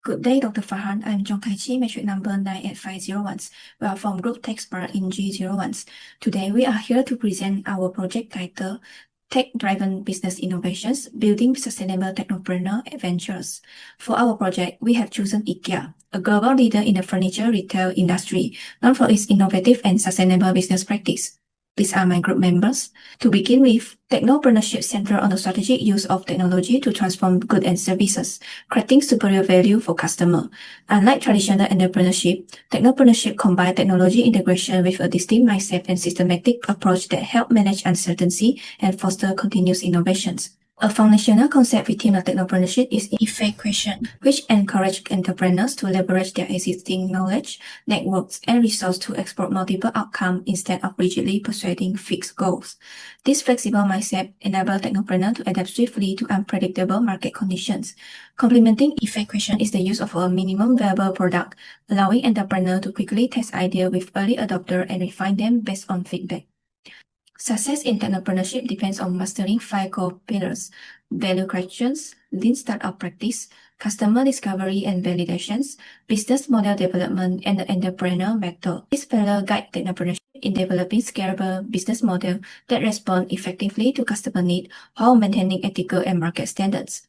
Good day, Dr. Farhan. I'm Jong Kai-chi, metric number 98501. We are from Group TechSpark in G01. Today, we are here to present our project titled Tech-Driven Business Innovations, Building Sustainable Technopreneur Adventures. For our project, we have chosen IKEA, a global leader in the furniture retail industry, known for its innovative and sustainable business practice. These are my group members. To begin with, Technopreneurship centers on the strategic use of technology to transform goods and services, creating superior value for customers. Unlike traditional entrepreneurship, Technopreneurship combines technology integration with a distinct mindset and systematic approach that help manage uncertainty and foster continuous innovations. A foundational concept within the Technopreneurship is effect question, which encourage entrepreneurs to leverage their existing knowledge, networks, and resources to explore multiple outcomes instead of rigidly pursuing fixed goals. This flexible mindset enables technopreneurs to adapt swiftly to unpredictable market conditions. Complementing effect question is the use of a minimum viable product, allowing entrepreneurs to quickly test ideas with early adopters and refine them based on feedback. Success in Technopreneurship depends on mastering 5 core pillars: value creations, lean startup practice, customer discovery and validations, business model development, and the entrepreneur method. These pillars guide Technopreneurship in developing scalable business models that respond effectively to customer needs while maintaining ethical and market standards.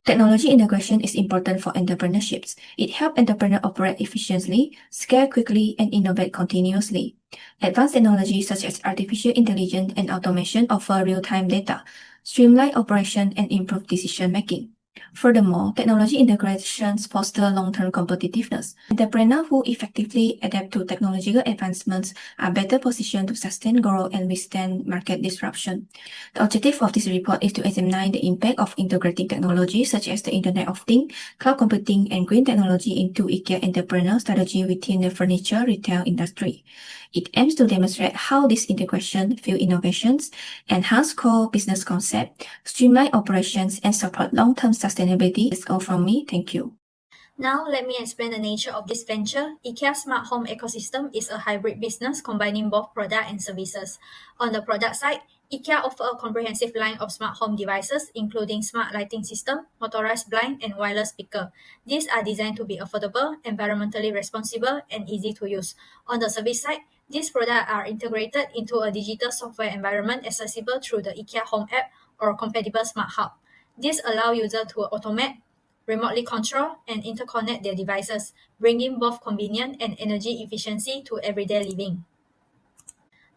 Technology integration is important for entrepreneurships. It helps entrepreneurs operate efficiently, scale quickly, and innovate continuously. Advanced technologies such as artificial intelligence and automation offer real-time data, streamline operation, and improve decision-making. Furthermore, technology integrations foster long-term competitiveness. Entrepreneurs who effectively adapt to technological advancements are better positioned to sustain growth and withstand market disruption. The objective of this report is to examine the impact of integrating technology such as the Internet of Things, cloud computing, and green technology into IKEA entrepreneur strategy within the furniture retail industry. It aims to demonstrate how this integration fuel innovations, enhance core business concept, streamline operations, and support long-term sustainability. That's all from me. Thank you. Now, let me explain the nature of this venture. IKEA Smart Home Ecosystem is a hybrid business combining both product and services. On the product side, IKEA offers a comprehensive line of smart home devices, including smart lighting system, motorized blind, and wireless speaker. These are designed to be affordable, environmentally responsible, and easy to use. On the service side, these products are integrated into a digital software environment accessible through the IKEA Home app or compatible smart hub. This allows users to automate, remotely control, and interconnect their devices, bringing both convenience and energy efficiency to everyday living.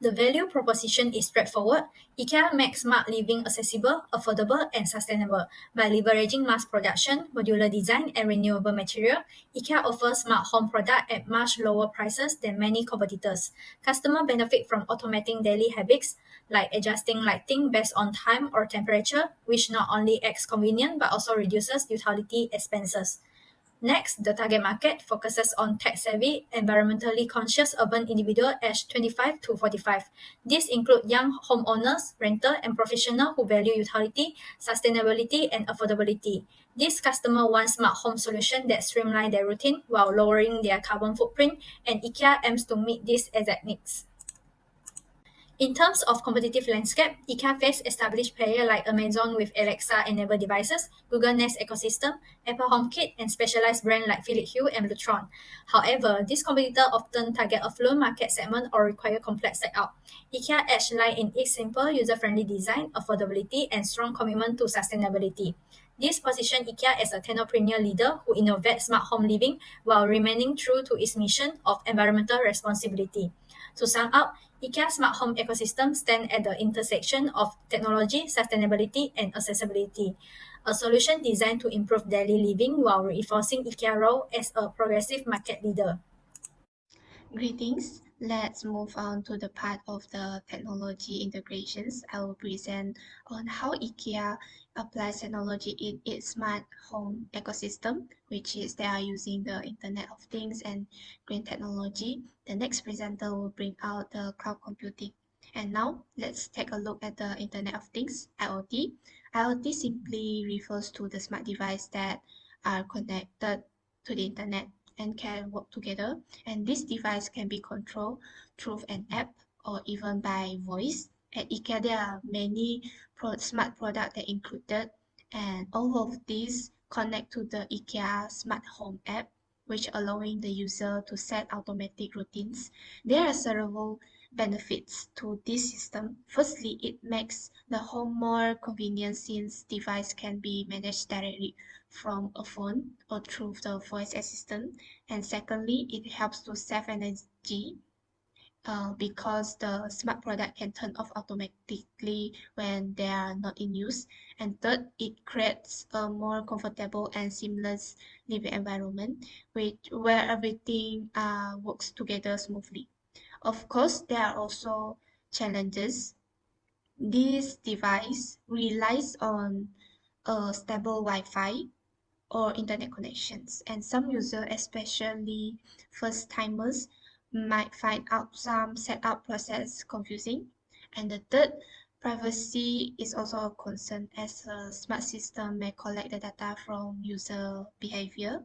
The value proposition is straightforward. IKEA makes smart living accessible, affordable, and sustainable. By leveraging mass production, modular design, and renewable material, IKEA offers smart home products at much lower prices than many competitors. Customers benefit from automating daily habits, like adjusting lighting based on time or temperature, which not only adds convenience but also reduces utility expenses. Next, the target market focuses on tech-savvy, environmentally conscious urban individuals aged 25 to 45. These include young homeowners, renters, and professionals who value utility, sustainability, and affordability. These customers want smart home solutions that streamline their routine while lowering their carbon footprint, and IKEA aims to meet these exact needs. In terms of competitive landscape, IKEA faces established players like Amazon with Alexa-enabled devices, Google Nest ecosystem, Apple HomeKit, and specialized brands like Philips Hue and Lutron. However, these competitors often target affluent market segment or require complex setup. IKEA edge lies in its simple, user-friendly design, affordability, and strong commitment to sustainability. This positions IKEA as a technopreneurial leader who innovates smart home living while remaining true to its mission of environmental responsibility. To sum up, IKEA Smart Home Ecosystem stands at the intersection of technology, sustainability, and accessibility, a solution designed to improve daily living while reinforcing IKEA's role as a progressive market leader. Greetings. Let's move on to the part of the technology integrations. I will present on how IKEA applies technology in its smart home ecosystem, which is they are using the Internet of Things and green technology. The next presenter will bring out the cloud computing. And now let's take a look at the Internet of Things, IoT. IoT simply refers to the smart devices that are connected to the Internet and can work together, and this device can be controlled through an app or even by voice. At IKEA, there are many smart products that included, and all of these connect to the IKEA Smart Home app, which allowing the user to set automatic routines. There are several benefits to this system. Firstly, it makes the home more convenient since device can be managed directly from a phone or through the voice assistant. And secondly, it helps to save energy because the smart product can turn off automatically when they are not in use. And third, it creates a more comfortable and seamless living environment where everything works together smoothly. Of course, there are also challenges. This device relies on a stable Wi-Fi or internet connections, and some users, especially first timers, might find out some setup process confusing. And the third, privacy is also a concern as a smart system may collect the data from user behavior.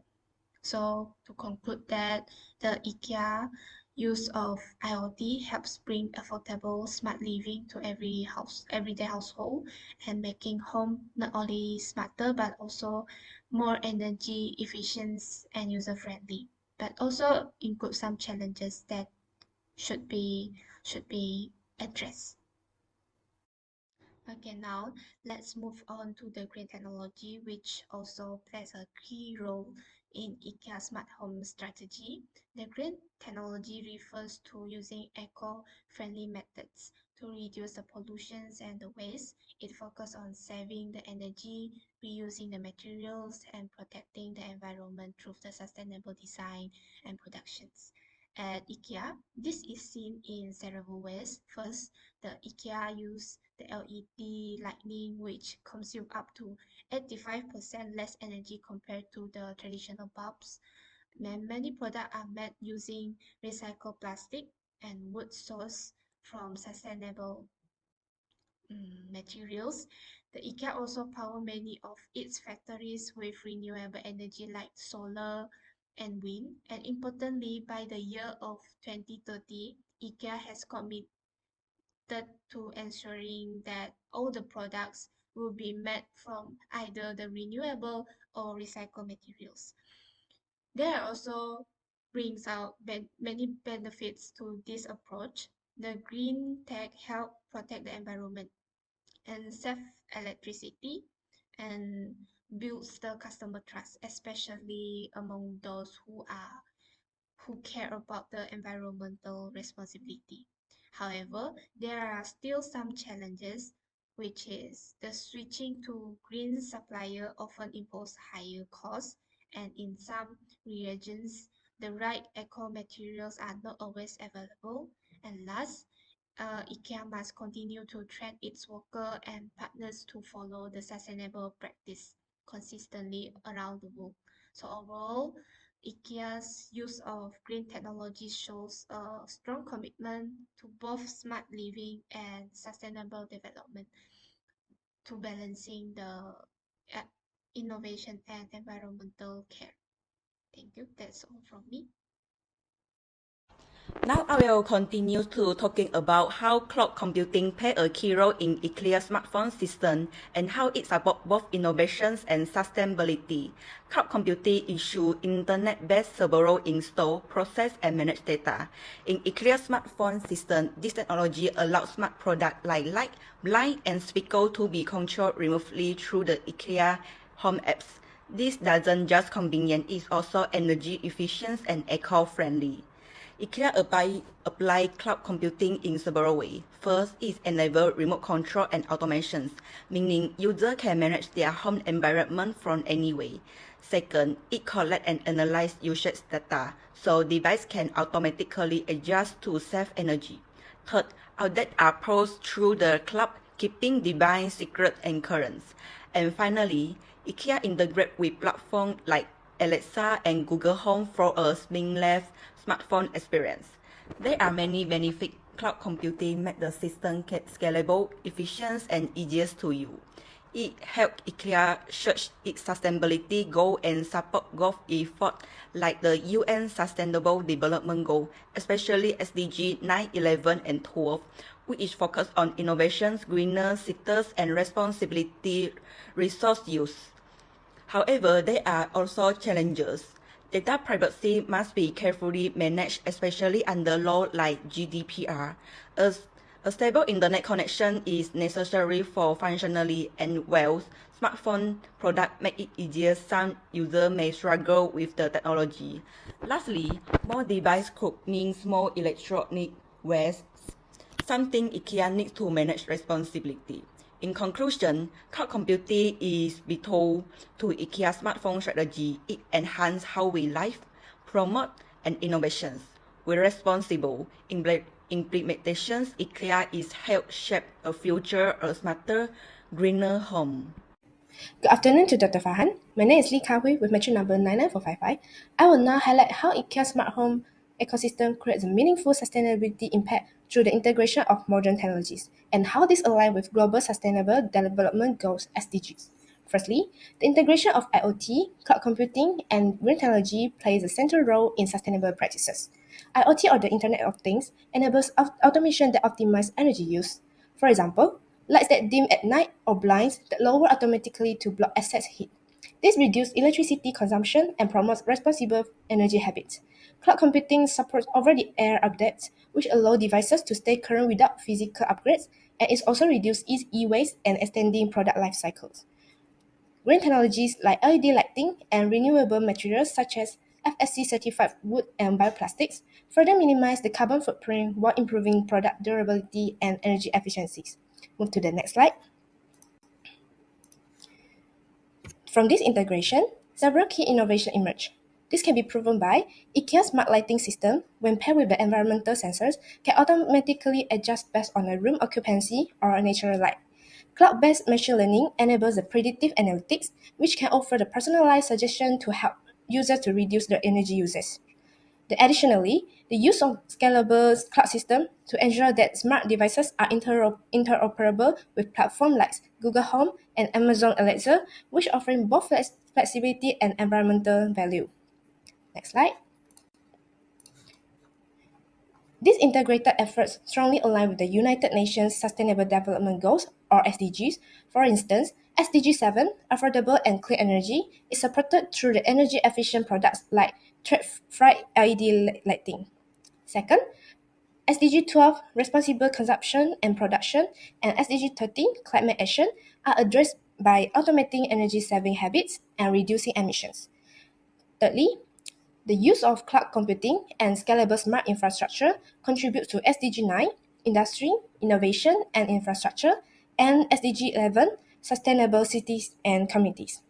So to conclude that the IKEA use of IoT helps bring affordable smart living to everyday household, and making home not only smarter but also more energy efficient and user friendly. But also include some challenges that should be addressed. Okay, now let's move on to the green technology, which also plays a key role in IKEA smart home strategy. The green technology refers to using eco-friendly methods to reduce the pollutions and the waste. It focuses on saving the energy, reusing the materials, and protecting the environment through the sustainable design and productions. At IKEA, this is seen in several ways. First, the IKEA use the LED lighting, which consume up to 85% less energy compared to the traditional bulbs. Many products are made using recycled plastic and wood sourced from sustainable materials. The IKEA also power many of its factories with renewable energy like solar and wind. And importantly, by the year of 2030, IKEA has committed to ensuring that all the products will be made from either the renewable or recycled materials. There also brings out many benefits to this approach. The green tech help protect the environment and save electricity and builds the customer trust, especially among those who care about the environmental responsibility. However, there are still some challenges, which is the switching to green supplier often impose higher costs, and in some regions, the right eco materials are not always available. And last, IKEA must continue to train its workers and partners to follow the sustainable practice consistently around the world. So overall, IKEA's use of green technology shows a strong commitment to both smart living and sustainable development, to balancing the uh, innovation and environmental care. Thank you. That's all from me. Now I will continue to talking about how cloud computing play a key role in IKEA smartphone system and how it supports both innovations and sustainability. Cloud computing ensures internet-based server install, process, and manage data. In IKEA smartphone system, this technology allows smart products like light, blind, and speaker to be controlled remotely through the IKEA home apps. This doesn't just convenient, it's also energy efficient and eco-friendly. IKEA apply cloud computing in several ways. First, it enables remote control and automations, meaning users can manage their home environment from anywhere. Second, it collects and analyzes usage data, so device can automatically adjust to save energy. Third, updates are processed through the cloud, keeping device secret and current. And finally, IKEA integrates with platforms like Alexa and Google Home for a seamless smartphone experience. There are many benefits. Cloud computing makes the system scalable, efficient, and easiest to use. It helps IKEA search its sustainability goal and support growth efforts like the UN Sustainable Development Goal, especially SDG 9, 11, and 12, which is focused on innovations, greener sectors, and responsibility resource use. However, there are also challenges. Data privacy must be carefully managed, especially under laws like GDPR. A stable internet connection is necessary for functionality, and while smartphone products make it easier, some users may struggle with the technology. Lastly, more devices could mean more electronic waste, something IKEA needs to manage responsibly. In conclusion, cloud computing is vital to IKEA's smartphone strategy. It enhances how we live, promote, and innovations. With responsible implementations, IKEA is help shape a future, a smarter, greener home. Good afternoon to Dr. Farhan. My name is Lee Ka-Hui with Metro number 99455. I will now highlight how IKEA smart home ecosystem creates a meaningful sustainability impact through the integration of modern technologies and how this aligns with Global Sustainable Development Goals (SDGs). Firstly, the integration of IoT, cloud computing, and green technology plays a central role in sustainable practices. IoT, or the Internet of Things, enables automation that optimizes energy use. For example, lights that dim at night or blinds that lower automatically to block excess heat. This reduces electricity consumption and promotes responsible energy habits. Cloud computing supports over-the-air updates, which allow devices to stay current without physical upgrades, and it also reduces e-waste and extending product life cycles. Green technologies like LED lighting and renewable materials such as FSC-certified wood and bioplastics further minimize the carbon footprint while improving product durability and energy efficiencies. Move to the next slide. From this integration, several key innovations emerge. This can be proven by IKEA's smart lighting system, when paired with the environmental sensors, can automatically adjust based on a room occupancy or a natural light. Cloud-based machine learning enables the predictive analytics, which can offer the personalized suggestion to help users to reduce their energy usage. Additionally, the use of scalable cloud systems to ensure that smart devices are interoperable with platforms like Google Home and Amazon Alexa, which offer both flexibility and environmental value. Next slide. These integrated efforts strongly align with the United Nations Sustainable Development Goals, or SDGs. For instance, SDG 7, affordable and clean energy, is supported through the energy-efficient products like thread-fried LED lighting. Second, SDG 12, responsible consumption and production, and SDG 13, climate action, are addressed by automating energy-saving habits and reducing emissions. Thirdly, the use of cloud computing and scalable smart infrastructure contributes to SDG 9, industry, innovation, and infrastructure, and SDG 11, sustainable cities and communities.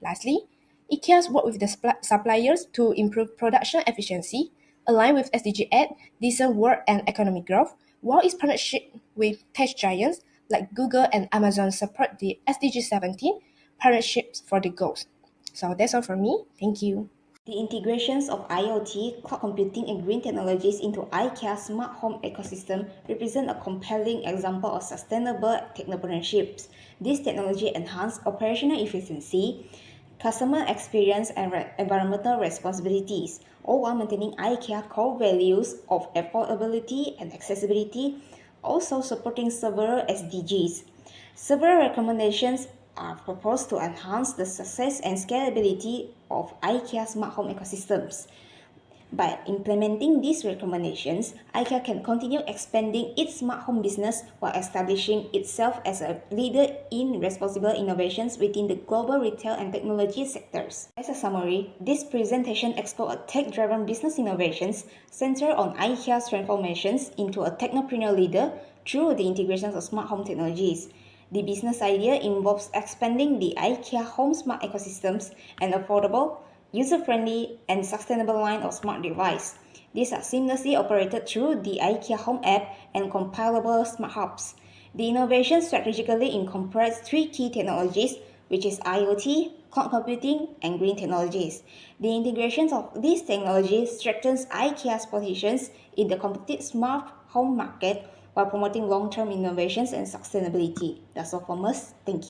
Lastly, IKEA's work with the suppliers to improve production efficiency, align with SDG 8, decent work and economic growth, while its partnership with tech giants like Google and Amazon support the SDG 17 partnerships for the goals. So that's all from me. Thank you. The integrations of IoT, cloud computing, and green technologies into IKEA's smart home ecosystem represent a compelling example of sustainable technopreneurship. This technology enhances operational efficiency, customer experience, and environmental responsibilities, all while maintaining IKEA's core values of affordability and accessibility, also supporting several SDGs. Several recommendations are proposed to enhance the success and scalability of IKEA smart home ecosystems. By implementing these recommendations, IKEA can continue expanding its smart home business while establishing itself as a leader in responsible innovations within the global retail and technology sectors. As a summary, this presentation explored a tech-driven business innovations centered on IKEA's transformations into a technopreneurial leader through the integrations of smart home technologies. The business idea involves expanding the IKEA home smart ecosystems and affordable, user-friendly, and sustainable line of smart devices. These are seamlessly operated through the IKEA Home app and compilable smart hubs. The innovation strategically incorporates three key technologies, which is IoT, cloud computing, and green technologies. The integration of these technologies strengthens IKEA's positions in the competitive smart home market while promoting long-term innovations and sustainability. That's all from us. Thank you.